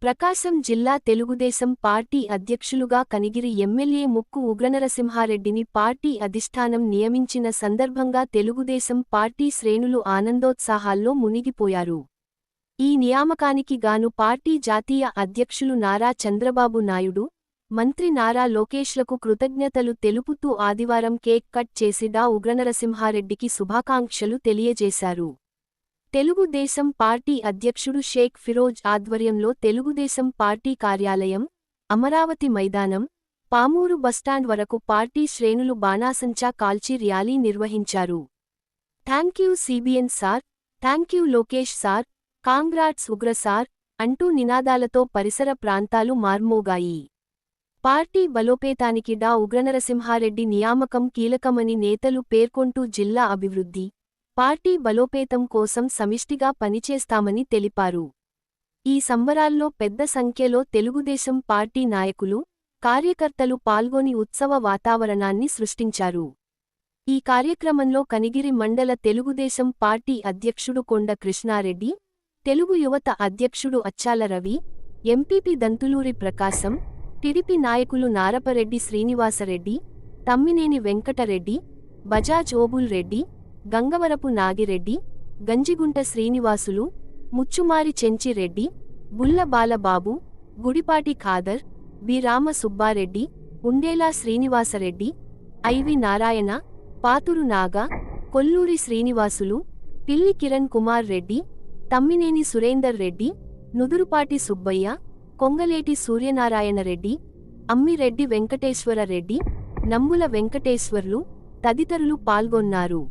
ప్రకాశం జిల్లా తెలుగుదేశం పార్టీ అధ్యక్షులుగా కనిగిరి ఎమ్మెల్యే ముక్కు ఉగ్రనరసింహారెడ్డిని పార్టీ అధిష్టానం నియమించిన సందర్భంగా తెలుగుదేశం పార్టీ శ్రేణులు ఆనందోత్సాహాల్లో మునిగిపోయారు. ఈ నియామకానికి గాను పార్టీ జాతీయ అధ్యక్షులు నారా చంద్రబాబు నాయుడు, మంత్రి నారా లోకేష్లకు కృతజ్ఞతలు తెలుపుతూ ఆదివారం కేక్ కట్ చేసి డా ఉగ్రనరసింహారెడ్డికి శుభాకాంక్షలు తెలియజేశారు. తెలుగుదేశం పార్టీ అధ్యక్షుడు షేక్ ఫిరోజ్ ఆధ్వర్యంలో తెలుగుదేశం పార్టీ కార్యాలయం, అమరావతి మైదానం, పామూరు బస్టాండ్ వరకు పార్టీ శ్రేణులు బాణాసంచా కాల్చి ర్యాలీ నిర్వహించారు. Thank you CBN sir, thank you Lokesh sir, congrats ఉగ్ర సార్ అంటూ నినాదాలతో పరిసర ప్రాంతాలు మార్మోగాయి. పార్టీ బలోపేతానికి డా ఉగ్రనరసింహారెడ్డి నియామకం కీలకమని నేతలు పేర్కొంటూ జిల్లా అభివృద్ధి, పార్టీ బలోపేతం కోసం సమిష్టిగా పనిచేస్తామని తెలిపారు. ఈ సంబరాల్లో పెద్ద సంఖ్యలో తెలుగుదేశం పార్టీ నాయకులు, కార్యకర్తలు పాల్గొని ఉత్సవ వాతావరణాన్ని సృష్టించారు. ఈ కార్యక్రమంలో కనిగిరి మండల తెలుగుదేశం పార్టీ అధ్యక్షుడు కొండ కృష్ణారెడ్డి, తెలుగు యువత అధ్యక్షుడు అచ్చాల రవి, ఎంపీపీ దంతులూరి ప్రకాశం, టీడీపీ నాయకులు నారపరెడ్డి శ్రీనివాసరెడ్డి, తమ్మినేని వెంకటరెడ్డి, బజాజ్ ఓబుల్ రెడ్డి, గంగవరపు నాగిరెడ్డి, గంజిగుంట శ్రీనివాసులు, ముచ్చుమారి చెంచిరెడ్డి, బుల్ల బాలబాబు, గుడిపాటి ఖాదర్, బి రామ సుబ్బారెడ్డి, ఉండేలా శ్రీనివాసరెడ్డి, ఐవి నారాయణ, పాతురు నాగా, కొల్లూరి శ్రీనివాసులు, పిల్లి కిరణ్ కుమార్ రెడ్డి, తమ్మినేని సురేందర్ రెడ్డి, నుదురుపాటి సుబ్బయ్య, కొంగలేటి సూర్యనారాయణరెడ్డి, అమ్మిరెడ్డి వెంకటేశ్వర రెడ్డి, నంబుల వెంకటేశ్వర్లు తదితరులు పాల్గొన్నారు.